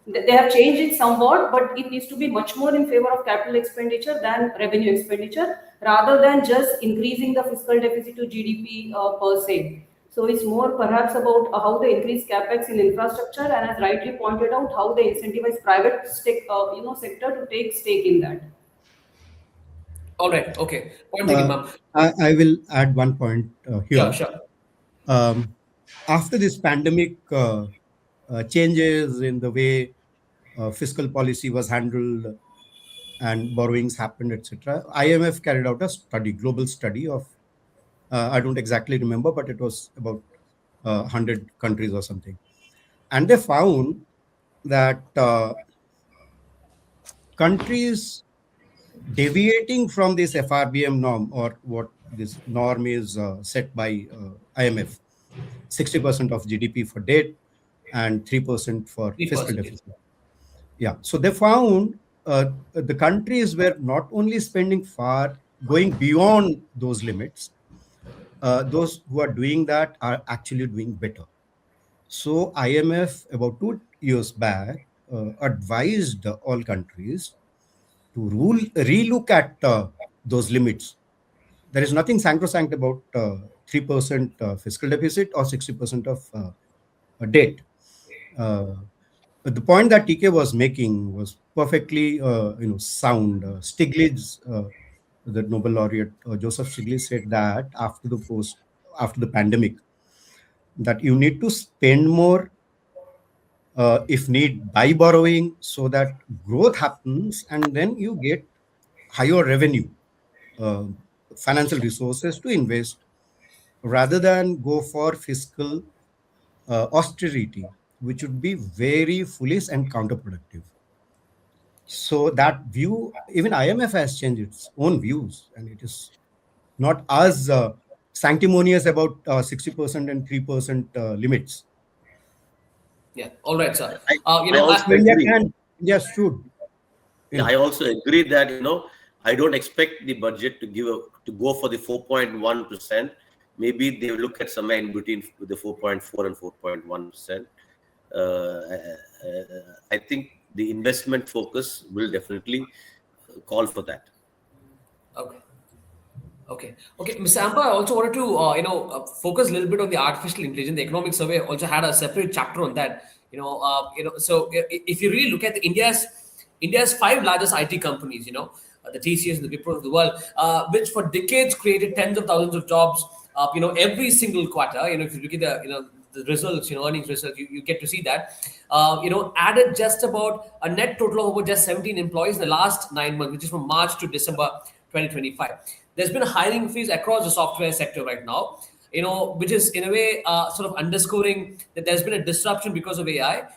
they have changed it somewhat, but it needs to be much more in favor of capital expenditure than revenue expenditure, rather than just increasing the fiscal deficit to GDP per se. So it's more perhaps about how they increase capex in infrastructure, and as rightly pointed out, how they incentivize private sector to take stake in that. All right. Okay. Point taken, ma'am. I will add one point here. Yeah, sure. After this pandemic, changes in the way fiscal policy was handled and borrowings happened, etc., IMF carried out a study, global study of, I don't exactly remember, but it was about 100 countries or something. And they found that countries deviating from this FRBM norm, or what this norm is set by IMF, 60% of GDP for debt and 3% for 3%, fiscal deficit. Yeah. So they found the countries were not only spending far, going beyond those limits, those who are doing that are actually doing better. So IMF about 2 years back advised all countries to relook at those limits. There is nothing sacrosanct about 3% fiscal deficit or 60% of debt. But the point that TK was making was perfectly sound. Stiglitz, the Nobel laureate Joseph Stiglitz, said that after the pandemic, that you need to spend more, if need, by borrowing, so that growth happens, and then you get higher revenue, uh, financial resources to invest rather than go for fiscal austerity, which would be very foolish and counterproductive. So that view, even IMF has changed its own views, and it is not as sanctimonious about 60% and 3% limits. Yeah. All right, sir. I, You I know, also India agree. can, India should, Yeah, I also agree that I don't expect the budget to go for the 4.1%. Maybe they will look at somewhere in between the 4.4 and 4.1%. I think the investment focus will definitely call for that. okay. Okay. Mr. Ampa, I also wanted to, focus a little bit on the artificial intelligence. The economic survey also had a separate chapter on that. So if you really look at India's five largest IT companies, the TCS and the Wipro of the world, which for decades created tens of thousands of jobs, every single quarter. If you look at the results, earnings results, you get to see that, added just about a net total of about just 17 employees in the last 9 months, which is from March to December 2025. There's been a hiring freeze across the software sector right now, which is in a way sort of underscoring that there's been a disruption because of AI.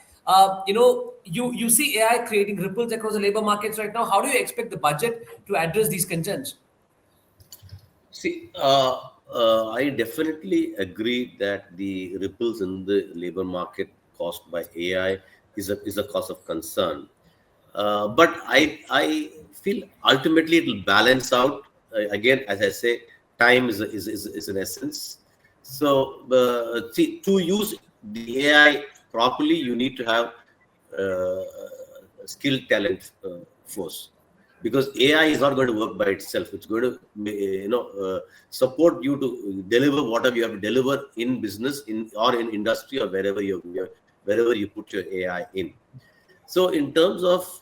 You see AI creating ripples across the labor markets right now. How do you expect the budget to address these concerns? See, I definitely agree that the ripples in the labor market caused by AI is a cause of concern. But I feel ultimately it will balance out. Again, as I say, time is an essence. So, see, to use the AI properly, you need to have skill talent force, because AI is not going to work by itself. It's going to support you to deliver whatever you have to deliver in business, or in industry, or wherever you put your AI in. So in terms of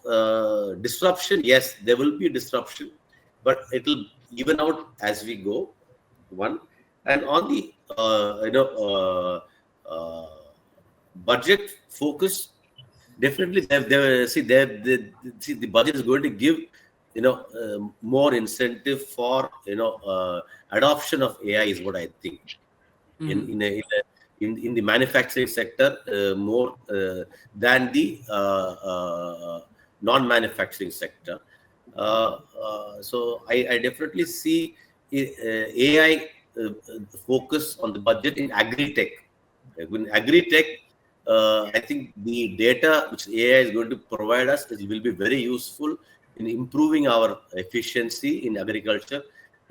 disruption, yes, there will be disruption, but it will even out as we go. One, and on the budget focus, definitely the budget is going to give more incentive for adoption of AI, is what I think. In the manufacturing sector, more than the non-manufacturing sector. So I definitely see AI focus on the budget in agri-tech. In agri-tech, I think the data which AI is going to provide us will be very useful in improving our efficiency in agriculture.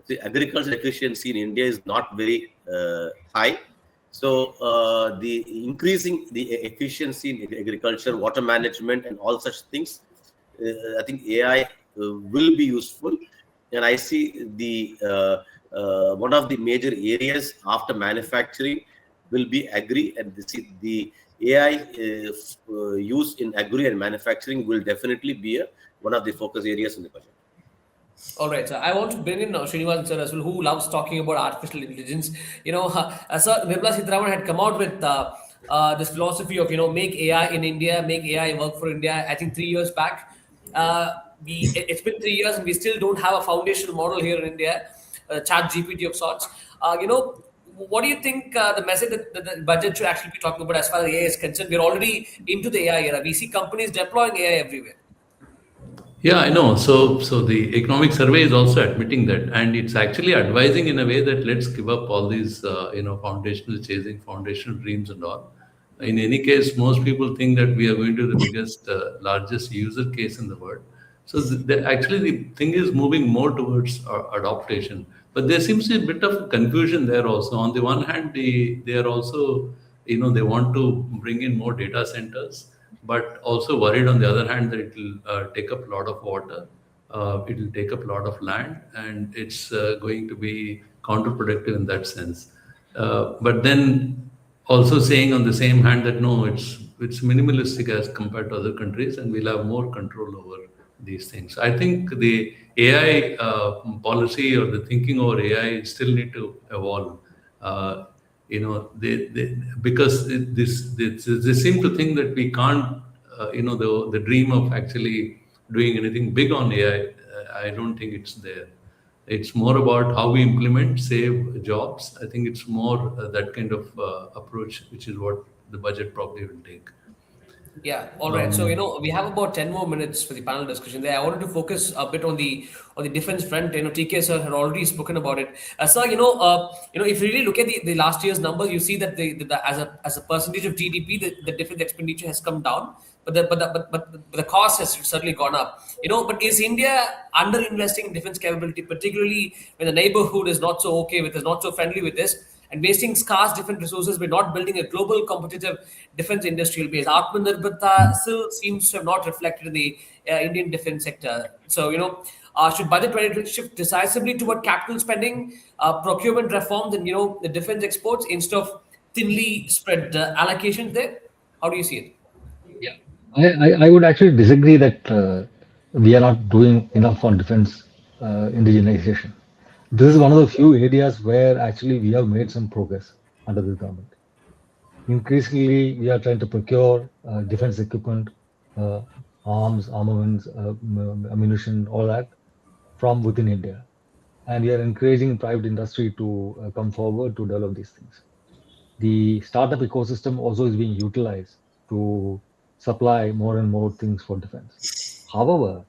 The agriculture efficiency in India is not very high. So the increasing the efficiency in agriculture, water management, and all such things, I think AI will be useful. And I see one of the major areas after manufacturing will be agri, and the AI use in agri and manufacturing will definitely be one of the focus areas in the budget. All right, sir. I want to bring in Srinivasan sir as well, who loves talking about artificial intelligence. Sir, Nirmala Sitharaman had come out with this philosophy of make AI in India, make AI work for India. I think 3 years back. It's been 3 years and we still don't have a foundational model here in India, Chat GPT of sorts. What do you think the message that the budget should actually be talking about as far as AI is concerned? We're already into the AI era. We see companies deploying AI everywhere. Yeah, I know. So the economic survey is also admitting that, and it's actually advising in a way that let's give up all these, chasing foundational dreams and all. In any case, most people think that we are going to the biggest, largest user case in the world. So actually, the thing is moving more towards adaptation. But there seems to be a bit of confusion there also. On the one hand, they are also, they want to bring in more data centers, but also worried on the other hand that it will take up a lot of water, it will take up a lot of land, and it's going to be counterproductive in that sense. But then also saying on the same hand that no, it's minimalistic as compared to other countries, and we'll have more control over these things. I think the AI policy or the thinking over AI still need to evolve. Because they seem to think that we can't, the dream of actually doing anything big on AI I don't think it's there. It's more about how we implement, save jobs. I think it's more that kind of approach, which is what the budget probably will take. Yeah, all right. So we have about 10 more minutes for the panel discussion. There, I wanted to focus a bit on the defense front. TK sir had already spoken about it. Sir, if you really look at the last year's numbers, you see that as a percentage of GDP, the defense expenditure has come down, but the cost has certainly gone up. But is India under investing in defense capability, particularly when the neighborhood is not so okay with us, not so friendly with this? And wasting scarce different resources by not building a global competitive defense industrial base. Atmanirbharta still seems to have not reflected in the Indian defense sector. So, should budget 2020 shift decisively toward capital spending, procurement reforms, and, the defense exports instead of thinly spread allocations there? How do you see it? Yeah, I would actually disagree that we are not doing enough on defense indigenization. This is one of the few areas where actually we have made some progress under this government. Increasingly, we are trying to procure defense equipment, uh, arms, armaments, ammunition, all that from within India. And we are encouraging private industry to come forward to develop these things. The startup ecosystem also is being utilized to supply more and more things for defense. However,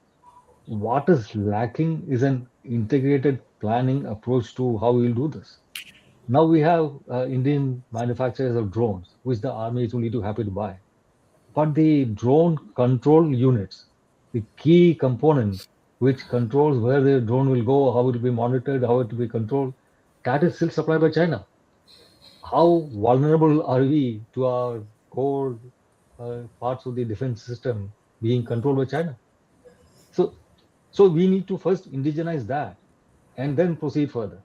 what is lacking is an integrated planning approach to how we will do this. Now we have Indian manufacturers of drones, which the army is only too happy to buy. But the drone control units, the key component which controls where the drone will go, how it will be monitored, how it will be controlled, that is still supplied by China. How vulnerable are we to our core parts of the defense system being controlled by China? So, so we need to first indigenize that and then proceed further.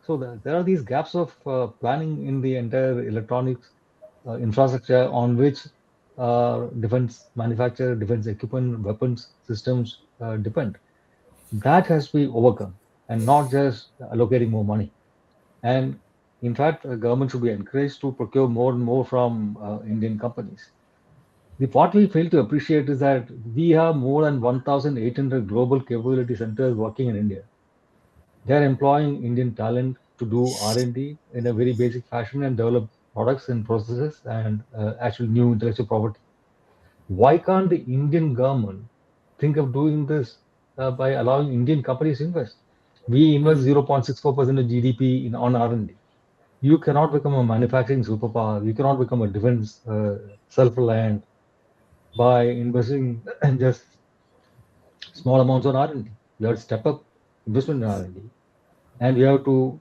So there are these gaps of planning in the entire electronics infrastructure on which defense manufacture, defense equipment, weapons systems depend. That has to be overcome and not just allocating more money. And in fact, the government should be encouraged to procure more and more from Indian companies. What we fail to appreciate is that we have more than 1,800 global capability centers working in India. They're employing Indian talent to do R&D in a very basic fashion and develop products and processes and actual new intellectual property. Why can't the Indian government think of doing this by allowing Indian companies to invest? We invest 0.64% of GDP on R&D. You cannot become a manufacturing superpower. You cannot become a defense self-reliant by investing just small amounts on R&D. You have to step up investment in R&D, and we have to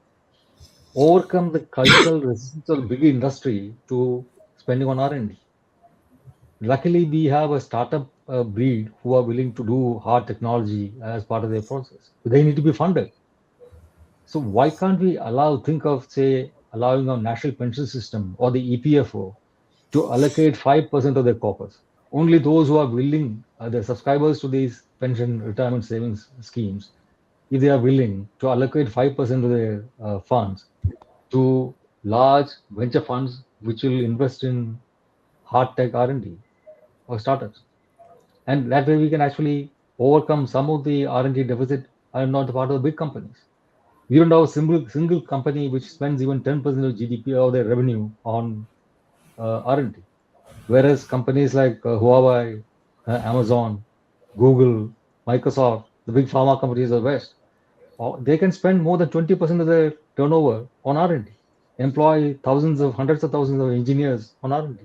overcome the cultural resistance of the big industry to spending on R&D. Luckily, we have a startup breed who are willing to do hard technology as part of their process. But they need to be funded. So why can't we think of, say, allowing our national pension system or the EPFO to allocate 5% of their corpus? Only those who are willing, the subscribers to these pension retirement savings schemes, if they are willing to allocate 5% of their funds to large venture funds which will invest in hard tech R&D or startups. And that way we can actually overcome some of the R&D deficit and not part of the big companies. We don't have a single company which spends even 10% of GDP of their revenue on R&D. Whereas companies like Huawei, Amazon, Google, Microsoft, the big pharma companies of the West, they can spend more than 20% of their turnover on R&D, employ hundreds of thousands of engineers on R&D.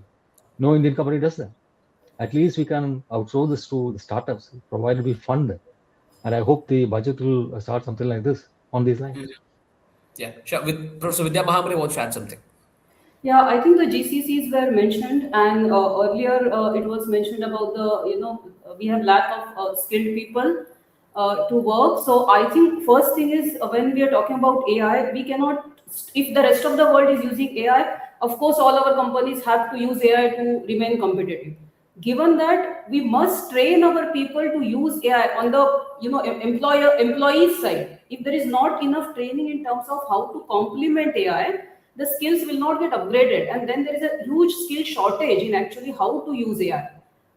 No Indian company does that. At least we can outsource this to the startups, provided we fund them. And I hope the budget will start something like this on these lines. Yeah, sure. With Professor Vidya Mahamani wants to add something. Yeah, I think the GCCs were mentioned, and earlier it was mentioned about we have lack of skilled people to work. So I think first thing is when we are talking about AI, we cannot. If the rest of the world is using AI, of course all our companies have to use AI to remain competitive. Given that, we must train our people to use AI on the employees side. If there is not enough training in terms of how to complement AI, the skills will not get upgraded, and then there is a huge skill shortage in actually how to use AI,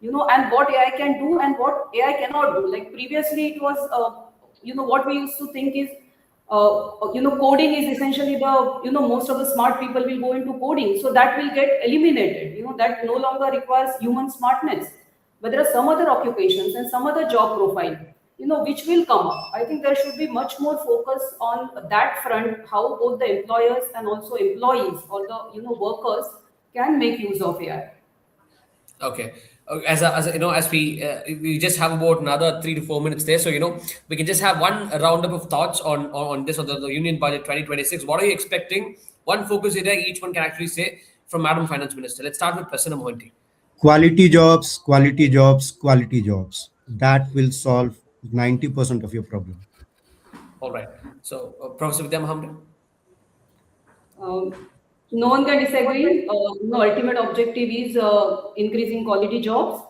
and what AI can do and what AI cannot do. Like previously, it was what we used to think is, coding is essentially most of the smart people will go into coding. So that will get eliminated, that no longer requires human smartness. But there are some other occupations and some other job profile, which will come up. I think there should be much more focus on that front, how both the employers and also employees or the, workers can make use of AI. Okay. As we just have about another 3 to 4 minutes there, so we can just have one roundup of thoughts on this, on the Union Budget 2026. What are you expecting? One focus area each one can actually say from Madam Finance Minister. Let's start with Prasanna Mohanty. Quality jobs, quality jobs, quality jobs. That will solve 90% of your problem. All right. So, Professor Vidya Mahamri. No one can disagree. Ultimate objective is increasing quality jobs.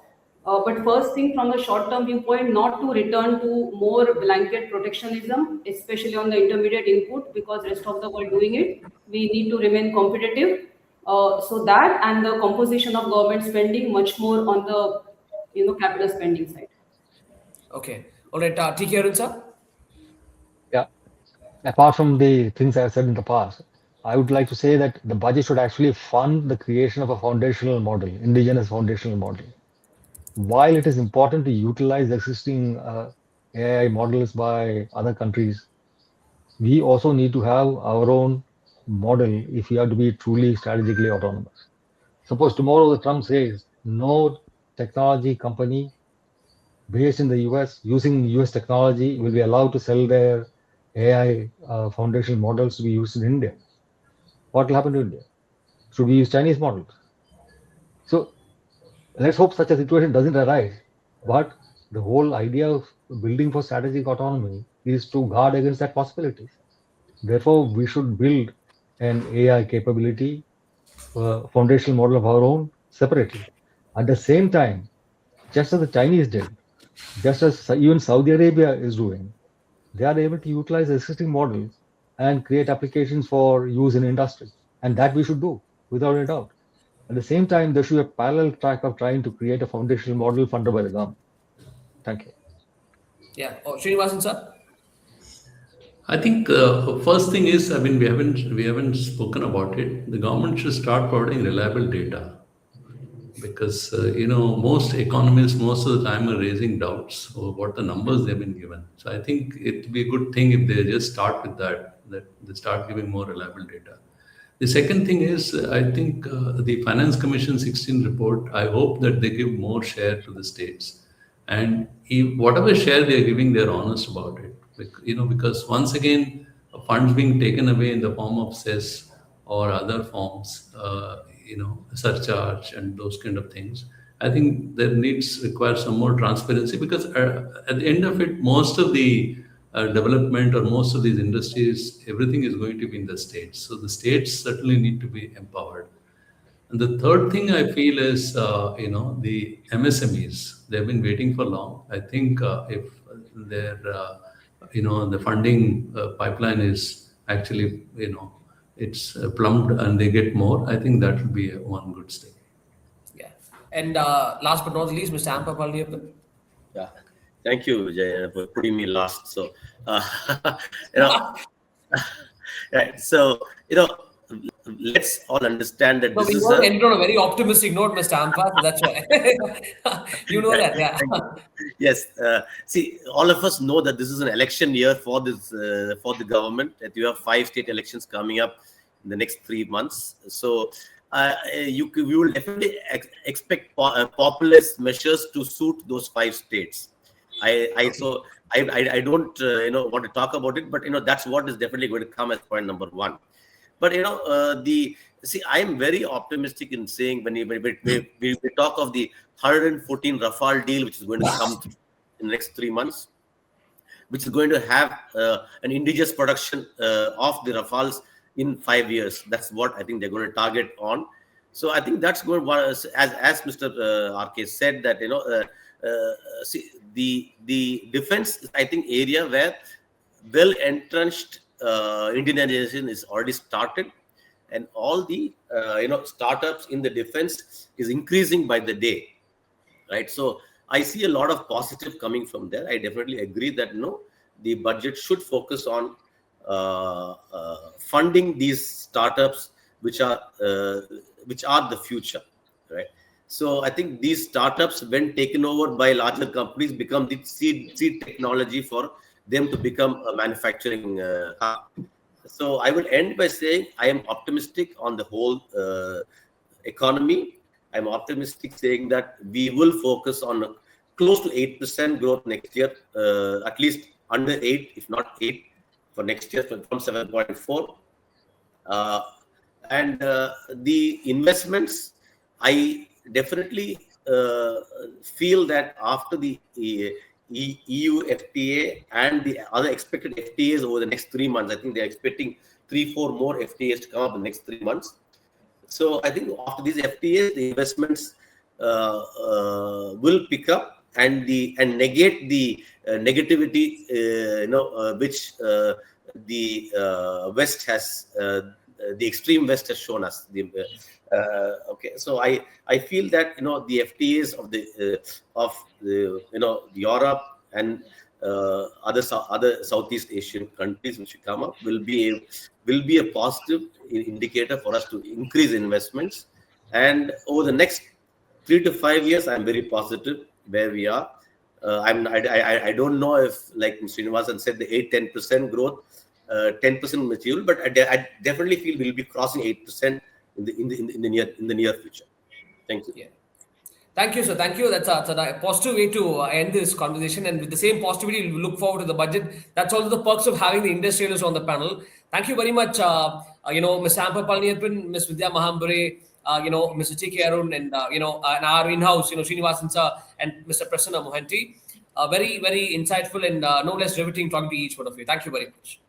But first thing, from the short-term viewpoint, not to return to more blanket protectionism, especially on the intermediate input, because rest of the world doing it. We need to remain competitive. So that and the composition of government spending much more on the capital spending side. Okay. All right. TK Arun sir. Yeah. Apart from the things I've said in the past, I would like to say that the budget should actually fund the creation of a foundational model, indigenous foundational model. While it is important to utilize existing AI models by other countries, we also need to have our own model if we are to be truly strategically autonomous. Suppose tomorrow the Trump says no technology company based in the US using US technology will be allowed to sell their AI foundational models to be used in India. What will happen to India? Should we use Chinese models? So let's hope such a situation doesn't arise. But the whole idea of building for strategic autonomy is to guard against that possibility. Therefore, we should build an AI capability, foundational model of our own separately. At the same time, just as the Chinese did, just as even Saudi Arabia is doing, they are able to utilize existing models and create applications for use in industry. And that we should do without a doubt. At the same time, there should be a parallel track of trying to create a foundational model funded by the government. Thank you. Yeah. Oh, Srinivasan sir. I think first thing is, I mean, we haven't spoken about it. The government should start providing reliable data, because most economists most of the time are raising doubts over what the numbers they've been given. So I think it'd be a good thing if they just start with that they start giving more reliable data. The second thing is, I think the Finance Commission 16 report, I hope that they give more share to the states. And whatever share they are giving, they're honest about it. Because once again, funds being taken away in the form of cess or other forms, surcharge and those kind of things. I think there require some more transparency, because at the end of it, most of the development or most of these industries, everything is going to be in the states. So the states certainly need to be empowered. And the third thing I feel is, the MSMEs. They've been waiting for long. I think if their, the funding pipeline is actually, it's plumbed and they get more, I think that will be one good step. Yeah. And last but not least, Mr. Ampa Palniappan. Yeah. Thank you, Vijay, for putting me last. So, right. So, let's all understand that this is ended on a very optimistic note, Mr. Ampa. So that's why. That, yeah. Yes. See, all of us know that this is an election year for this for the government. That you have 5 state elections coming up in the next 3 months. So, you will definitely expect populist measures to suit those 5 states. I don't want to talk about it, but that's what is definitely going to come as point number 1. But I am very optimistic in saying when we talk of the 114 Rafale deal, which is going to come in the next 3 months, which is going to have an indigenous production of the Rafales in 5 years. That's what I think they're going to target on. So I think that's going, as Mr. RK said, that the defense is, I think, area where well entrenched Indianization is already started, and all the startups in the defense is increasing by the day, right? So I see a lot of positive coming from there. I definitely agree that the budget should focus on funding these startups, which are the future, right? So I think these startups, when taken over by larger companies, become the seed technology for them to become a manufacturing hub. So I would end by saying I am optimistic on the whole economy. I'm optimistic saying that we will focus on close to 8% growth next year, at least under 8, if not 8, for next year from 7.4. And the investments, I definitely feel that after the EU FTA and the other expected FTAs over the next 3 months, I think they're expecting 3-4 more FTAs to come up in the next 3 months. So I think after these FTAs, the investments will pick up and negate the negativity, which the West has, the extreme West has shown us. Okay, so I feel that the FTAs of Europe and other Southeast Asian countries which come up will be a positive indicator for us to increase investments. And over the next 3 to 5 years, I'm very positive where we are. I don't know if, like Mr. Srinivasan said, the 8-10% growth, 10% material, but I definitely feel we'll be crossing 8% in the near future. Thank you. Yeah. Thank you, sir. Thank you. That's a positive way to end this conversation. And with the same positivity, we look forward to the budget. That's also the perks of having the industrialists on the panel. Thank you very much, Ms. Ampa Palniappan, Ms. Vidya Mahambure, Mr. T.K. Arun, and and our in-house, Srinivasan sir and Mr. Prasanna Mohanty. Very, very insightful and no less riveting talking to each one of you. Thank you very much.